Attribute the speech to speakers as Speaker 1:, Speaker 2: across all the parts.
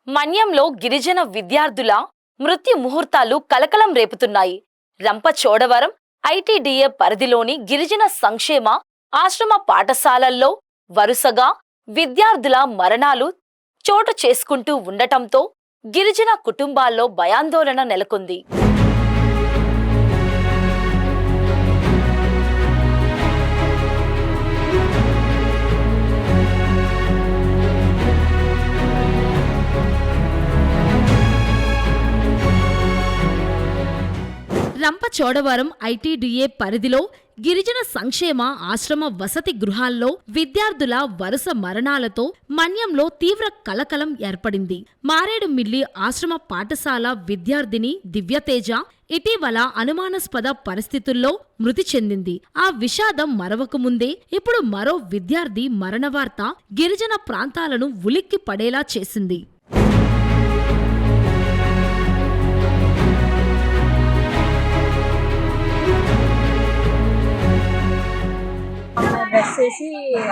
Speaker 1: మన్యంలో గిరిజన విద్యార్థుల మృత్యు ముహూర్తాలు కలకలం రేపుతున్నాయి. రంపచోడవరం ఐటీడీఏ పరిధిలోని గిరిజన సంక్షేమ ఆశ్రమ పాఠశాలల్లో వరుసగా విద్యార్థుల మరణాలు చోటు చేసుకుంటూ ఉండటంతో గిరిజన కుటుంబాల్లో భయాందోళన నెలకొంది. రంపచోడవరం ఐటీడీఏ పరిధిలో గిరిజన సంక్షేమ ఆశ్రమ వసతి గృహాల్లో విద్యార్థుల వరుస మరణాలతో మన్యంలో తీవ్ర కలకలం ఏర్పడింది. మారేడుమిల్లి ఆశ్రమ పాఠశాల విద్యార్థిని దివ్యతేజ ఇటీవల అనుమానాస్పద పరిస్థితుల్లో మృతి చెందింది. ఆ విషాదం మరవకముందే ఇప్పుడు మరో విద్యార్థి మరణ వార్త గిరిజన ప్రాంతాలను ఉలిక్కి పడేలా చేసింది.
Speaker 2: డ్రెస్ వేసి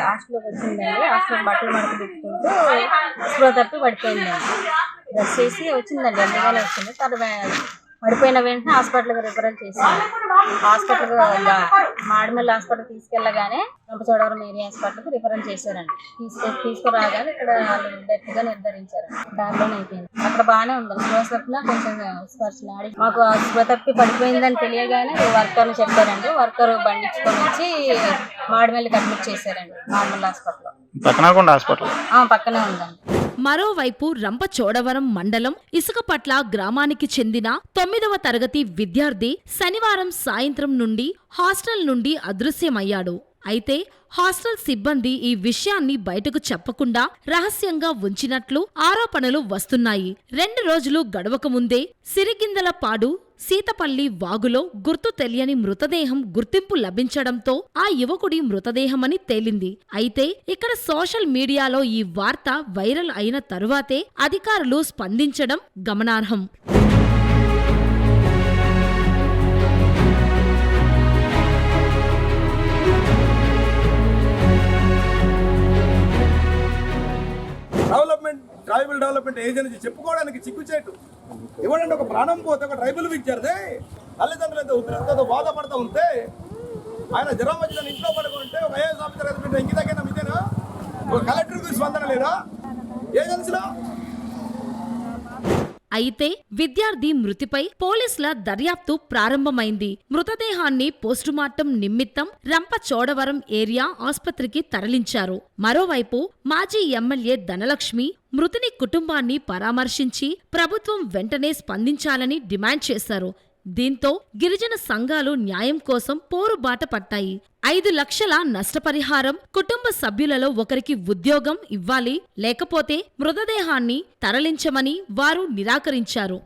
Speaker 2: హాస్టల్లోకి వచ్చిందండి. హాస్టల్ బట్టలు మడత పెట్టుకుంటూ స్పృహ తప్పి పడిపోయిందండి. డ్రెస్ వేసి వచ్చిందండి, ఎంతగానే వచ్చింది. పడిపోయిన వెంటనే హాస్పిటల్కి రిఫరల్ చేసింది. హాస్పిటల్కి మాడిమల్లి హాస్పిటల్ తీసుకెళ్ళగానే రంపచోడవరం ఏరియా హాస్పిటల్కి రిఫరల్ చేశారండి. తీసుకురాగానే ఇక్కడ వాళ్ళు డెత్గా నిర్ధారించారు. దారిలోనే అయిపోయింది. అక్కడ బాగానే ఉందండి. స్పృహ తప్పిన కొంచెం స్పర్శనాడి మాకు స్పృహ తప్పి పడిపోయిందని తెలియగానే వర్కర్లు చెప్పారండి. వర్కర్ బండించుకొని వచ్చి మాడిమల్లికి అడ్మిట్ చేశారండి. మాడిమల్లి హాస్పిటల్లో పక్కనే ఉందండి.
Speaker 1: మరోవైపు రంపచోడవరం మండలం ఇసుకపట్ల గ్రామానికి చెందిన 9వ తరగతి విద్యార్థి శనివారం సాయంత్రం నుండి హాస్టల్ నుండి అదృశ్యమయ్యాడు. అయితే హాస్టల్ సిబ్బంది ఈ విషయాన్ని బయటకు చెప్పకుండా రహస్యంగా ఉంచినట్లు ఆరోపణలు వస్తున్నాయి. 2 రోజులు గడవకముందే సిరిగిందలపాడు సీతపల్లి వాగులో గుర్తు తెలియని మృతదేహం గుర్తింపు లభించడంతో ఆ యువకుడి మృతదేహమని తేలింది. అయితే ఇక్కడ సోషల్ మీడియాలో ఈ వార్త వైరల్ అయిన తరువాతే అధికారులు స్పందించడం గమనార్హం.
Speaker 3: ట్రైబల్ డెవలప్మెంట్ ఏజెన్సీ చెప్పుకోవడానికి చిక్కుచేటు ఇవ్వడండి. ఒక ప్రాణం పోతే ఒక ట్రైబల్ విద్యార్థి తల్లిదండ్రులు ఎంత ఉద్రిక్తతో బాధపడుతూ ఉంటే, ఆయన జ్వరం వచ్చిన ఇంట్లో పడుకుంటే ఒక ఐఏఎస్ ఆఫీసర్ ఇంటి దగ్గర మీదేనా ఒక కలెక్టర్కి స్పందన లేదా ఏజెన్సీలో?
Speaker 1: అయితే విద్యార్థి మృతిపై పోలీసుల దర్యాప్తు ప్రారంభమైంది. మృతదేహాన్ని పోస్టుమార్టం నిమిత్తం రంపచోడవరం ఏరియా ఆస్పత్రికి తరలించారు. మరోవైపు మాజీ ఎమ్మెల్యే ధనలక్ష్మి మృతుని కుటుంబాన్ని పరామర్శించి ప్రభుత్వం వెంటనే స్పందించాలని డిమాండ్ చేశారు. దీంతో గిరిజన సంఘాలు న్యాయం కోసం పోరుబాట పట్టాయి. 5 లక్షల నష్టపరిహారం, కుటుంబ సభ్యులలో ఒకరికి ఉద్యోగం ఇవ్వాలి, లేకపోతే మృతదేహాన్ని తరలించమని వారు నిరాకరించారు.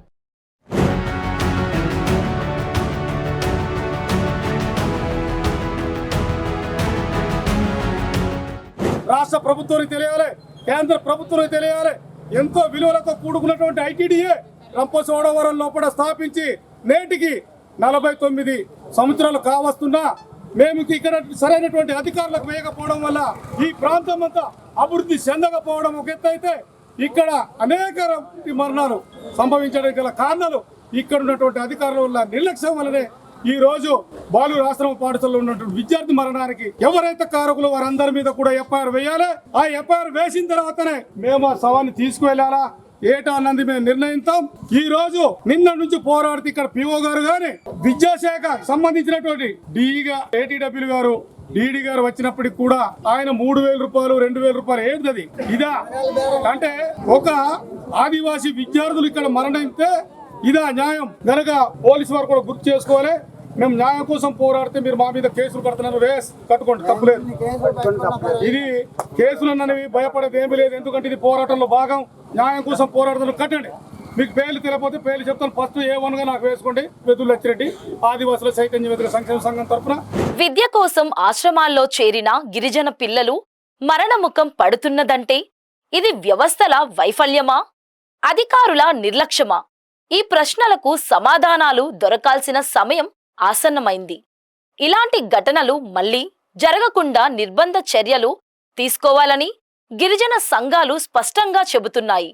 Speaker 3: రాష్ట్ర ప్రభుత్వానికి తెలియాలి, కేంద్ర ప్రభుత్వానికి తెలియాలి. ఎంతో విలువలతో కూడుకున్నటువంటి ఐటీడీఏ రంపచోడవరం లోపల స్థాపించి నేటికి 49 సంవత్సరాలు కావస్తున్నా మేము ఇక్కడ సరైనటువంటి అధికారులకు వేయకపోవడం వల్ల ఈ ప్రాంతం అంతా అభివృద్ధి చెందకపోవడం ఒక ఎత్తు అయితే, ఇక్కడ అనేక మరణాలు సంభవించడానికి గల కారణాలు ఇక్కడ ఉన్నటువంటి అధికారుల వల్ల నిర్లక్ష్యం వల్లనే ఈ రోజు బాలుర ఆశ్రమ పాఠశాలలో ఉన్నటువంటి విద్యార్థి మరణానికి ఎవరైతే కారకులు వారందరి మీద కూడా ఎఫ్ఐఆర్ వేయాలి. ఆ ఎఫ్ఐఆర్ వేసిన తర్వాతనే మేము ఆ శవాన్ని తీసుకువెళ్ళాలా ఏటా అన్నది మేము నిర్ణయిస్తాం. ఈ రోజు నిన్న నుంచి పోరాడితే ఇక్కడ పిఓ గారు గాని విద్యాశాఖ సంబంధించినటువంటి ఏటీడబ్ల్యూ గారు డీడీ గారు వచ్చినప్పటికి కూడా ఆయన 3,000 రూపాయలు 2,000 రూపాయలు ఏంటది ఇదా అంటే ఒక ఆదివాసీ విద్యార్థులు ఇక్కడ మరణిస్తే ఇదా న్యాయం? గనక పోలీసు వారు కూడా గుర్తు చేసుకోవాలి. మేము న్యాయం కోసం పోరాడితే మీరు మా మీద కేసులు కడుతున్నారు. రేస్ కట్టుకోండి, తప్పులేదు. ఇది కేసులు అన్నవి భయపడేది ఏమీ లేదు. ఎందుకంటే ఇది పోరాటంలో భాగం. న్యాయం కోసం పోరాడుతున్న కట్టండి. మీకు పేర్లు తెలియకపోతే పేర్లు చెప్తాను. ఫస్ట్ A1గా నాకు వేసుకోండి. వెదురు లచ్చిరెడ్డి, ఆదివాసుల చైతన్య వెదురు సంక్షేమ సంఘం తరఫున.
Speaker 1: విద్య కోసం ఆశ్రమాల్లో చేరిన గిరిజన పిల్లలు మరణముఖం పడుతున్నదంటే ఇది వ్యవస్థల వైఫల్యమా, అధికారుల నిర్లక్ష్యమా? ఈ ప్రశ్నలకు సమాధానాలు దొరకాల్సిన సమయం ఆసన్నమైంది. ఇలాంటి ఘటనలు మళ్లీ జరగకుండా నిర్బంధ చర్యలు తీసుకోవాలని గిరిజన సంఘాలు స్పష్టంగా చెబుతున్నాయి.